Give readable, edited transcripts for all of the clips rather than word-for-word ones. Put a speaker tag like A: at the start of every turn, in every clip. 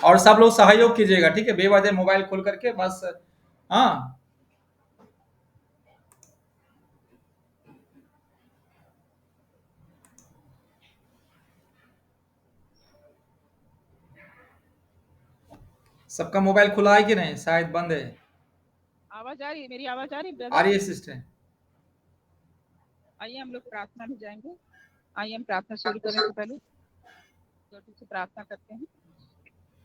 A: और सब लोग सहयोग कीजिएगा, ठीक है, बेवजह मोबाइल खोल करके बस। हाँ, सबका मोबाइल खुला है कि नहीं, शायद बंद है।
B: आवाज आ रही है? मेरी आवाज आ रही है
A: आ
B: ब्रदर?
A: रही है सिस्टर?
B: आइए हम लोग प्रार्थना में जाएंगे। आइए हम प्रार्थना शुरू करने से पहले छोटी सी प्रार्थना करते हैं।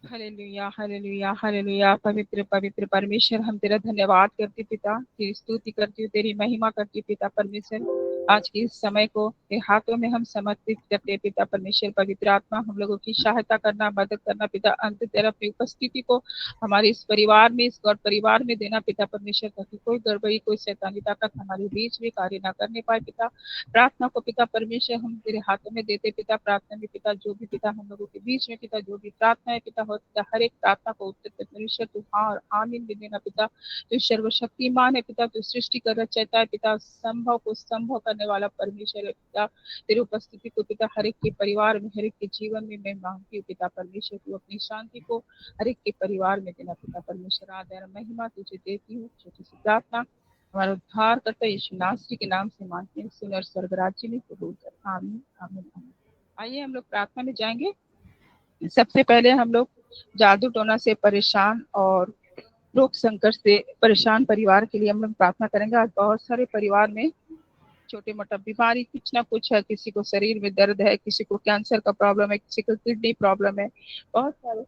B: Hallelujah, hallelujah, hallelujah. पवित्र पवित्र परमेश्वर, हम तेरा धन्यवाद करते पिता, तेरी स्तुति करती हूँ, तेरी महिमा करती हूँ पिता परमेश्वर। आज के इस समय को तेरे हाथों में हम समर्पित करते हैं पिता परमेश्वर। पवित्र आत्मा हम लोगों की सहायता करना, मदद करना पिता। अंत तेरा अपनी उपस्थिति को हमारे इस परिवार में, इस गौर परिवार में देना पिता परमेश्वर, ताकि कोई गड़बड़ी, कोई शैतानी ताकत हमारे बीच में कार्य ना करने पाए पिता। प्रार्थना को पिता परमेश्वर हम तेरे हाथों में देते पिता। प्रार्थना में पिता जो भी पिता हम लोगों के बीच में पिता जो भी प्रार्थना है पिता हो पिता, हर एक प्रार्थना को उत्तर दे परमेश्वर। तू हाँ और आमीन भी देना पिता। तू सर्वशक्तिमान है पिता, तू सृष्टि कर रचयिता है पिता, संभव को संभव करने वाला परमेश्वर है पिता। तेरी उपस्थिति को पिता हर एक के परिवार में, हर एक के जीवन में मैं मांगती हूँ पिता परमेश्वर। तू अपनी शांति को हर एक के परिवार में देना पिता परमेश्वर। आदर महिमा तुझे देती हूँ। छोटी सी प्रार्थना हमारा उद्धार करता यीशु नासरी के नाम से मांगते हैं, सुन और स्वर्ग राज्य में कबूल कर। आमीन, आमीन, आमीन। आइए हम लोग प्रार्थना में जाएंगे। सबसे पहले हम लोग जादू टोना से परेशान और रोग संकट से परेशान परिवार के लिए हम लोग प्रार्थना करेंगे। आज बहुत सारे परिवार में छोटे मोटा बीमारी कुछ ना कुछ है। किसी को शरीर में दर्द है, किसी को कैंसर का प्रॉब्लम है, किसी को किडनी प्रॉब्लम है। बहुत सारे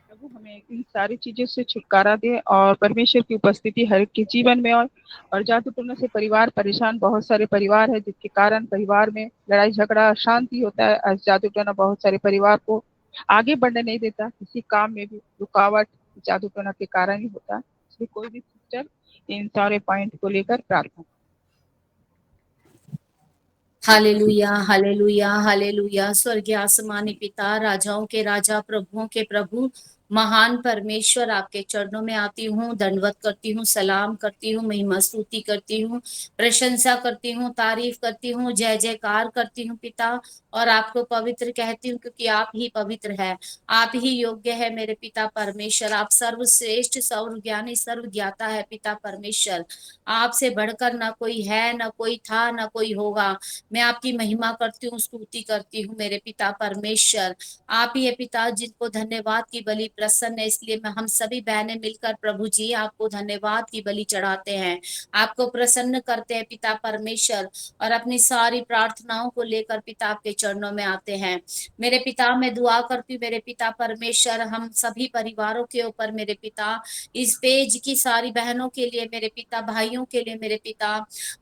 B: प्रभु हमें इन सारी चीजों से छुटकारा दे और परमेश्वर की उपस्थिति हर एक के जीवन में। और जादू टोना से परिवार परेशान बहुत सारे परिवार है, जिसके कारण परिवार में लड़ाई झगड़ा अशांति होता है। आज जादू टोना बहुत सारे परिवार को आगे बढ़ने नहीं देता, किसी काम में भी रुकावट जादू टोना के कारण ही होता है। इसलिए कोई भी सिस्टर इन सारे पॉइंट को लेकर प्रार्थना।
C: Hallelujah, hallelujah, hallelujah. स्वर्गीय आसमानी पिता, राजाओं के राजा, प्रभुओं के प्रभु, महान परमेश्वर, आपके चरणों में आती हूँ, दंडवत करती हूँ, सलाम करती हूँ, महिमा स्तुति करती हूँ, प्रशंसा करती हूँ, तारीफ करती हूँ, जय जयकार करती हूँ पिता। और आपको पवित्र कहती हूँ, क्योंकि आप ही पवित्र है, आप ही योग्य है मेरे पिता परमेश्वर। आप सर्वश्रेष्ठ, सर्वज्ञानी, सर्वज्ञाता है पिता परमेश्वर। आपसे बढ़कर ना कोई है, ना कोई था, ना कोई होगा। मैं आपकी महिमा करती हूँ, स्तुति करती हूँ मेरे पिता परमेश्वर। आप ही है पिता, जिनको धन्यवाद की बलि प्रसन्न है, इसलिए मैं हम सभी बहनें मिलकर प्रभु जी आपको धन्यवाद की बलि चढ़ाते हैं, आपको प्रसन्न करते हैं पिता परमेश्वर। और अपनी सारी प्रार्थनाओं को लेकर पिता आपके चरणों में आते हैं मेरे पिता। मैं दुआ करती हूँ मेरे पिता परमेश्वर, हम सभी परिवारों के ऊपर मेरे पिता, इस पेज की सारी बहनों के लिए मेरे पिता, भाइयों के लिए मेरे पिता,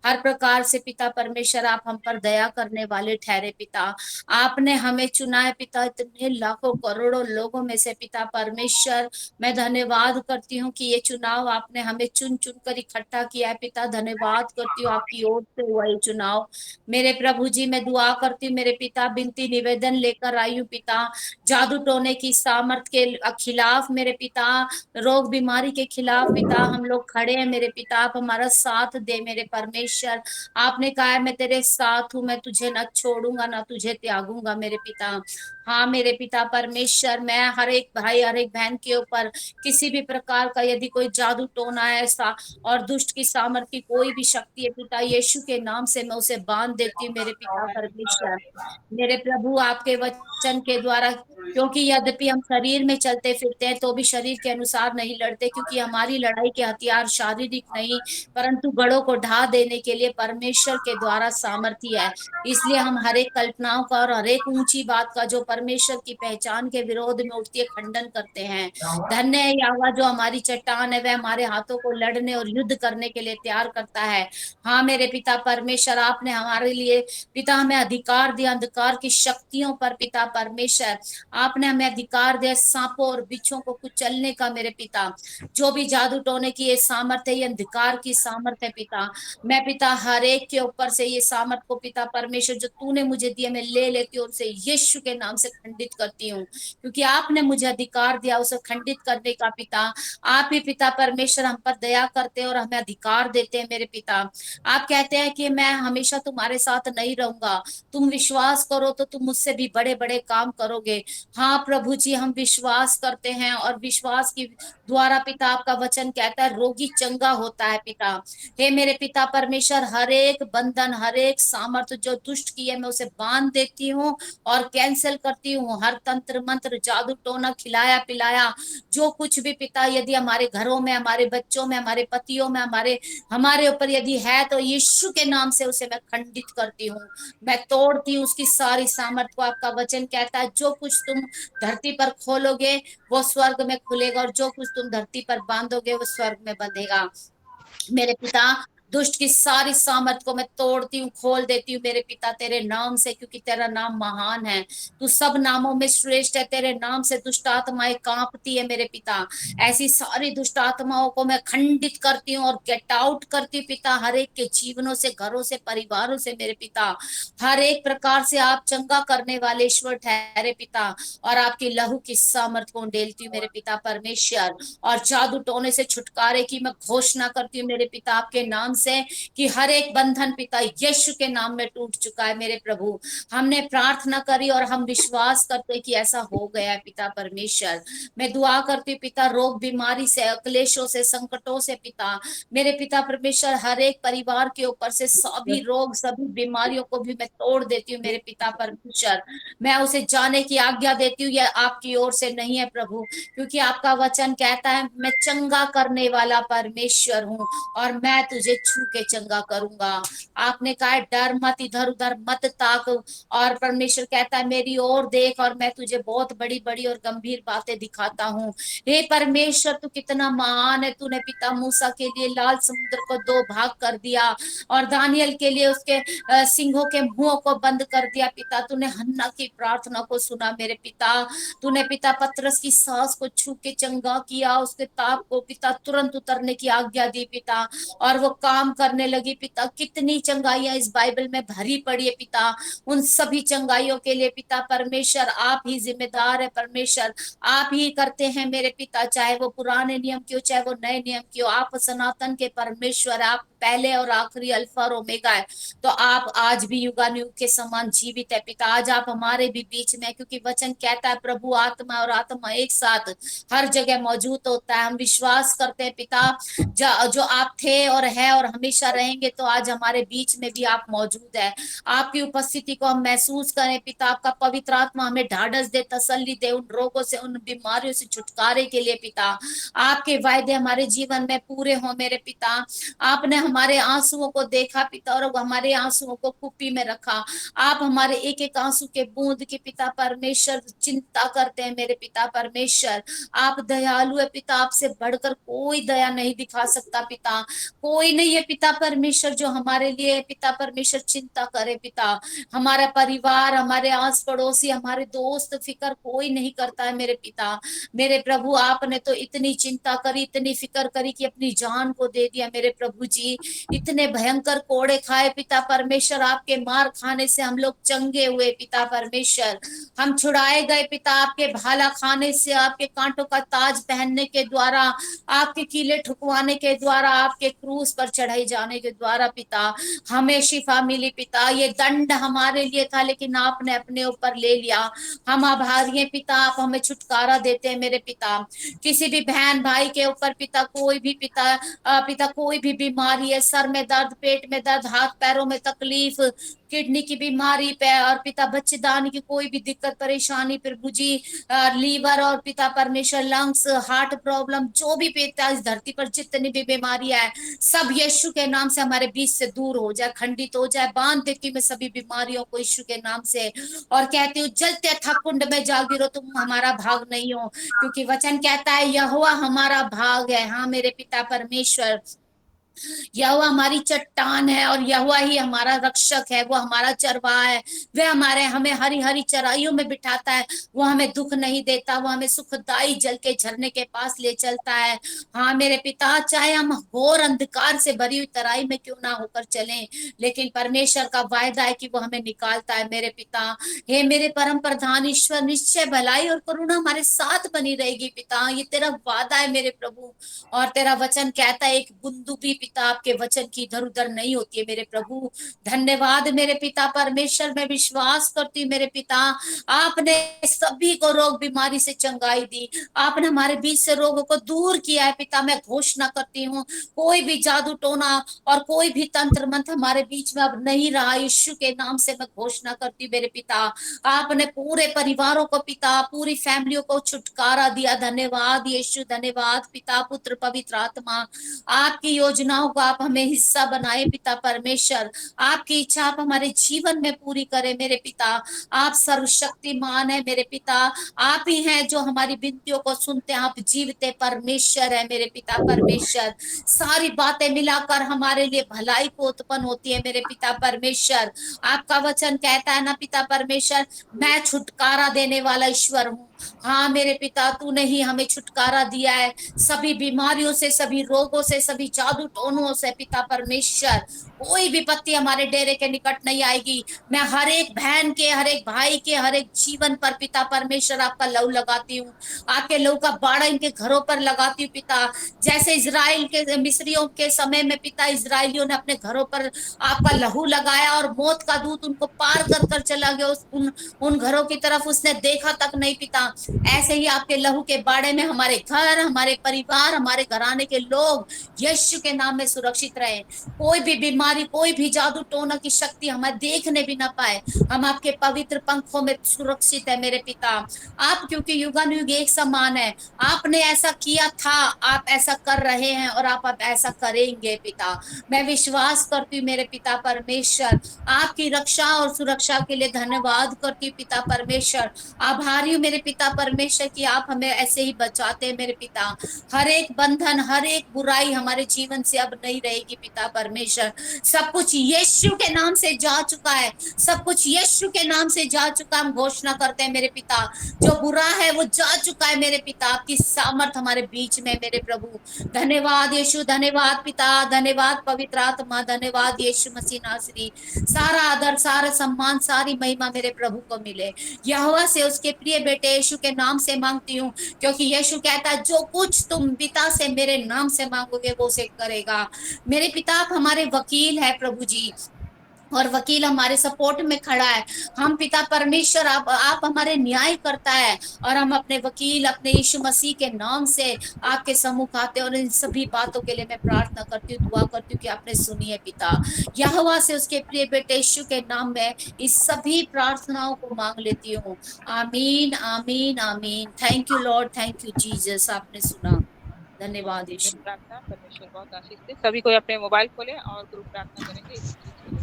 C: हर प्रकार से पिता परमेश्वर आप हम पर दया करने वाले ठहरे पिता। आपने हमें चुना है पिता, इतने लाखों करोड़ों लोगों में से पिता परमेश्वर। मैं धन्यवाद करती हूँ कि ये चुनाव आपने हमें चुन चुन कर इकट्ठा किया है पिता। धन्यवाद करती हूँ, आपकी ओर से हुआ ये चुनाव मेरे प्रभु जी। मैं दुआ करती हूँ मेरे पिता, विनती निवेदन लेकर आई हूँ पिता, जादू टोने की सामर्थ के खिलाफ मेरे पिता, रोग बीमारी के खिलाफ पिता हम लोग खड़े हैं मेरे पिता। आप हमारा साथ दे मेरे परमेश्वर। आपने कहा है मैं तेरे साथ हूं, मैं तुझे न छोड़ूंगा ना तुझे त्यागूंगा मेरे पिता। हाँ मेरे पिता परमेश्वर, मैं हर एक भाई हर एक बहन के ऊपर किसी भी प्रकार का यदि कोई जादू टोना है ऐसा और दुष्ट की सामर्थ की कोई भी शक्ति है पिता, यीशु के नाम से मैं उसे बांध देती हूँ मेरे पिता परमेश्वर। मेरे प्रभु आपके वचन के द्वारा, क्योंकि यद्यपि हम शरीर में चलते फिरते हैं तो भी शरीर के अनुसार नहीं लड़ते, क्योंकि हमारी लड़ाई के हथियार शारीरिक नहीं परंतु गढ़ों को ढा देने के लिए परमेश्वर के द्वारा सामर्थ्य है। इसलिए हम हर एक कल्पनाओं का और हर एक ऊंची बात का जो परमेश्वर की पहचान के विरोध में उठती है खंडन करते हैं। धन्य है यहोवा जो हमारी चट्टान है, वह हमारे हाथों को लड़ने और युद्ध करने के लिए तैयार करता है। हाँ मेरे पिता परमेश्वर, आपने हमारे लिए पिता हमें अधिकार दिया अंधकार की शक्तियों पर पिता परमेश्वर। आपने हमें अधिकार दिया सांपों और बिच्छों को कुचलने का मेरे पिता। जो भी जादू टोने की ये सामर्थ है, ये अंधकार की सामर्थ है पिता। मैं पिता हर एक के ऊपर से ये सामर्थ को पिता परमेश्वर जो तूने मुझे दिया मैं ले लेती हूँ, उसे यीशु के नाम से खंडित करती हूँ, क्योंकि आपने मुझे अधिकार दिया उसे खंडित करने का पिता। आप ही पिता परमेश्वर हम पर दया करते हैं और हमें अधिकार देते हैं मेरे पिता। आप कहते हैं कि मैं हमेशा तुम्हारे साथ नहीं रहूंगा, तुम विश्वास करो तो तुम मुझसे भी बड़े बड़े काम करोगे। हाँ प्रभु जी, हम विश्वास करते हैं और विश्वास की द्वारा पिता आपका वचन कहता है रोगी चंगा होता है पिता। हे मेरे पिता परमेश्वर, हर एक बंधन हर एक सामर्थ्य जो दुष्ट की है मैं उसे बांध देती हूँ और कैंसिल करती हूँ। हर तंत्र मंत्र जादू टोना खिलाया पिलाया जो कुछ भी पिता यदि हमारे घरों में हमारे बच्चों में हमारे पतियों में हमारे हमारे ऊपर यदि है तो यीशु के नाम से उसे मैं खंडित करती हूँ, मैं तोड़ती हूँ उसकी सारी सामर्थ को। आपका वचन कहता है जो कुछ तुम धरती पर खोलोगे वो स्वर्ग में खुलेगा और जो कुछ तुम धरती पर बांधोगे वो स्वर्ग में बंधेगा। मेरे पिता दुष्ट की सारी सामर्थ को मैं तोड़ती हूँ खोल देती हूँ मेरे पिता तेरे नाम से, क्योंकि तेरा नाम महान है, तू सब नामों में श्रेष्ठ है। तेरे नाम से दुष्ट आत्माएं कांपती है मेरे पिता। ऐसी सारी दुष्ट आत्माओं को मैं खंडित करती हूँ और गेट आउट करती हूँ पिता, हर एक के जीवनों से घरों से परिवारों से मेरे पिता। हर एक प्रकार से आप चंगा करने वाले ईश्वर ठहरे पिता, और आपकी लहू की सामर्थ को डेलती हूँ मेरे पिता परमेश्वर। और जादू टोने से छुटकारे की मैं घोषणा करती हूँ मेरे पिता आपके नाम से कि हर एक बंधन पिता यीशु के नाम में टूट चुका है मेरे प्रभु। हमने प्रार्थना करी और हम विश्वास करते कि ऐसा हो गया है पिता परमेश्वर। मैं दुआ करती हूँ पिता रोग बीमारी से क्लेशों से संकटों से पिता मेरे पिता परमेश्वर हर एक परिवार के ऊपर से सभी रोग सभी बीमारियों को भी मैं तोड़ देती हूँ मेरे पिता परमेश्वर। मैं उसे जाने की आज्ञा देती हूँ, यह आपकी ओर से नहीं है प्रभु, क्योंकि आपका वचन कहता है मैं चंगा करने वाला परमेश्वर हूँ और मैं तुझे छू के चंगा करूंगा। आपने कहा डर मत, इधर उधर मत ताक, और परमेश्वर कहता है मेरी ओर देख और मैं तुझे बहुत बड़ी बड़ी और गंभीर बातें दिखाता हूँ। हे परमेश्वर तू कितना महान है, तूने पिता मूसा के लिए लाल समुद्र को दो भाग कर दिया और दानियल के लिए उसके सिंहों के मुंह को बंद कर दिया पिता। तूने हन्ना की प्रार्थना को सुना मेरे पिता। तूने पिता पतरस की सांस को छू के चंगा किया, उसके ताप को पिता तुरंत उतरने की आज्ञा दी पिता और वो काम करने लगी पिता। कितनी चंगाइयां इस बाइबल में भरी पड़ी है पिता, उन सभी चंगाइयों के लिए पिता परमेश्वर आप ही जिम्मेदार है परमेश्वर। आप ही करते हैं मेरे पिता, चाहे वो पुराने नियम की हो चाहे वो नए नियम की हो। आप सनातन के परमेश्वर, आप पहले और आखिरी अल्फा और ओमेगा है, तो आप आज भी युगानुयुग के समान जीवित है पिता। आज आप हमारे भी बीच में, क्योंकि वचन कहता है प्रभु आत्मा और आत्मा एक साथ हर जगह मौजूद होता है। हम विश्वास करते हैं पिता जो आप थे और है और हमेशा रहेंगे, तो आज हमारे बीच में भी आप मौजूद है। आपकी उपस्थिति को हम महसूस करें पिता। आपका पवित्र आत्मा हमें ढाढ़स दे, तसल्ली दे उन रोगों से उन बीमारियों से छुटकारे के लिए पिता। आपके वायदे हमारे जीवन में पूरे हो मेरे पिता। आपने हमारे आंसुओं को देखा पिता और हमारे आंसुओं को कुप्पी में रखा। आप हमारे एक एक आंसू के बूंद की पिता परमेश्वर चिंता करते हैं मेरे पिता परमेश्वर। आप दयालु है पिता, आपसे बढ़कर कोई दया नहीं दिखा सकता पिता। कोई नहीं है पिता परमेश्वर जो हमारे लिए पिता परमेश्वर चिंता करे पिता। हमारा परिवार हमारे आस पड़ोसी हमारे दोस्त फिक्र कोई नहीं करता है मेरे पिता। मेरे प्रभु आपने तो इतनी चिंता करी इतनी फिक्र करी कि अपनी जान को दे दिया मेरे प्रभु जी। इतने भयंकर कोड़े खाए पिता परमेश्वर, आपके मार खाने से हम लोग चंगे हुए पिता परमेश्वर। हम छुड़ाए गए पिता आपके भाला खाने से, आपके कांटों का ताज पहनने के द्वारा, आपके कीले ठुकवाने के द्वारा, आपके क्रूस पर चढ़ाई जाने के द्वारा पिता हमें शिफा मिली पिता। ये दंड हमारे लिए था लेकिन आपने अपने ऊपर ले लिया। हम आभारी हैं पिता, आप हमें छुटकारा देते हैं मेरे पिता। किसी भी बहन भाई के ऊपर पिता कोई भी पिता कोई भी बीमारी है, सर में दर्द पेट में दर्द हाथ पैरों में तकलीफ किडनी की बीमारी पे और पिता बच्चेदानी की कोई भी दिक्कत परेशानी प्रभु जी, लीवर और पिता परमेश्वर लंग्स हार्ट प्रॉब्लम जो भी पिता इस धरती पर जितनी भी बीमारियां है सब यीशु के नाम से हमारे बीच से दूर हो जाए, खंडित हो जाए। बांध देती हूँ मैं सभी बीमारियों को यीशु के नाम से और कहती हूँ जलते अथाह कुंड में जा गिरो तुम हमारा भाग नहीं हो, क्योंकि वचन कहता है यहोवा हमारा भाग है। हाँ मेरे पिता परमेश्वर, यहोवा हमारी चट्टान है और यहोवा ही हमारा रक्षक है, वो हमारा चरवाहा है। वह हमें हरी हरी चराइयों में बिठाता है, वो हमें दुख नहीं देता, वो हमें सुखदाई जल के झरने के पास ले चलता है। हाँ मेरे पिता, चाहे हम घोर अंधकार से भरी हुई तराई में क्यों ना होकर चलें, लेकिन परमेश्वर का वायदा है कि वो हमें निकालता है मेरे पिता। हे मेरे परम प्रधान ईश्वर, निश्चय भलाई और करुणा हमारे साथ बनी रहेगी पिता, ये तेरा वादा है मेरे प्रभु। और तेरा वचन कहता है एक बूंद भी पिता आपके वचन की इधर उधर नहीं होती है मेरे प्रभु। धन्यवाद मेरे पिता परमेश्वर, मैं विश्वास करती हूँ मेरे पिता, आपने सभी को रोग बीमारी से चंगाई दी, आपने हमारे बीच से रोगों को दूर किया है पिता। मैं घोषणा करती हूँ कोई भी जादू टोना और कोई भी तंत्र मंत्र हमारे बीच में अब नहीं रहा, यीशु के नाम से मैं घोषणा करती हूँ मेरे पिता। आपने पूरे परिवारों को पिता, पूरी फैमिलियों को छुटकारा दिया। धन्यवाद यीशु, धन्यवाद पिता पुत्र पवित्र आत्मा। आपकी योजनाओं को आप हमें हिस्सा बनाए पिता परमेश्वर, आपकी इच्छा आप हमारे जीवन में पूरी करें मेरे पिता। आप सर्वशक्तिमान है मेरे पिता, आप ही हैं जो हमारी विनतियों को सुनते हैं, आप जीवते परमेश्वर है मेरे पिता परमेश्वर। सारी बातें मिलाकर हमारे लिए भलाई को उत्पन्न होती है मेरे पिता परमेश्वर। आपका वचन कहता है ना पिता परमेश्वर, मैं छुटकारा देने वाला ईश्वर हूँ। हाँ मेरे पिता, तूने ही हमें छुटकारा दिया है सभी बीमारियों से, सभी रोगों से, सभी जादू टोनों से पिता परमेश्वर। कोई विपत्ति हमारे डेरे के निकट नहीं आएगी। मैं हर एक बहन के, हर एक भाई के, हर एक जीवन पर पिता परमेश्वर आपका लहू लगाती हूँ, आपके लहू का बाड़ा इनके घरों पर लगाती हूँ पिता। जैसे इजराइल के मिस्रियों के समय में पिता, इजराइलियों ने अपने घरों पर आपका लहू लगाया और मौत का दूत उनको पार कर कर चला गया, उन घरों की तरफ उसने देखा तक नहीं पिता। ऐसे ही आपके लहू के बाड़े में हमारे घर, हमारे परिवार, हमारे घराने के लोग यीशु के नाम में सुरक्षित रहे। कोई भी बीमारी, कोई भी जादू टोना की शक्ति हमें देखने भी ना पाए। हम आपके पवित्र पंखों में सुरक्षित है मेरे पिता। आप क्योंकि युगानुयुग एक समान है, आपने ऐसा किया था, आप ऐसा कर रहे हैं और आप ऐसा करेंगे पिता। मैं विश्वास करती हूँ मेरे पिता परमेश्वर, आपकी रक्षा और सुरक्षा के लिए धन्यवाद करती हूँ पिता परमेश्वर। आभारी हूँ मेरे पिता परमेश्वर कि आप हमें ऐसे ही बचाते हैं मेरे पिता। हर एक बंधन, हर एक बुराई हमारे जीवन से अब नहीं रहेगी पिता परमेश्वर। सब कुछ यीशु के नाम से जा चुका है, सब कुछ यीशु के नाम से जा चुका। हम घोषणा करते हैं मेरे पिता, जो बुरा है वो जा चुका है मेरे पिता। आपकी सामर्थ हमारे बीच में मेरे प्रभु। धन्यवाद यीशु, धन्यवाद पिता, धन्यवाद पवित्र आत्मा, धन्यवाद यीशु मसीह नासरी। सारा आदर, सारा सम्मान, सारी महिमा मेरे प्रभु को मिले। यहोवा से उसके प्रिय बेटे यीशु के नाम से मांगती हूँ, क्योंकि यीशु कहता है जो कुछ तुम पिता से मेरे नाम से मांगोगे वो से करेगा। मेरे पिता आप हमारे वकील है प्रभु जी, और वकील हमारे सपोर्ट में खड़ा है। हम पिता परमेश्वर, आप हमारे न्याय करता है, और हम अपने वकील, अपने यीशु मसीह के नाम से आपके सम्मुख आते हैं। और इन सभी बातों के लिए मैं प्रार्थना करती हूँ, दुआ करती हूँ कि आपने सुनी है पिता। यहोवा से उसके प्रिय बेटे यीशु के नाम में इस सभी प्रार्थनाओं को मांग लेती हूँ। आमीन आमीन आमीन। Thank you Lord, thank you Jesus, आपने सुना। धन्यवाद यीशु।
B: प्रार्थना परमेश्वर बहुत आशीष दे। सभी कोई अपने मोबाइल खोले और ग्रुप प्रार्थना करेंगे इस चीज को लेकर।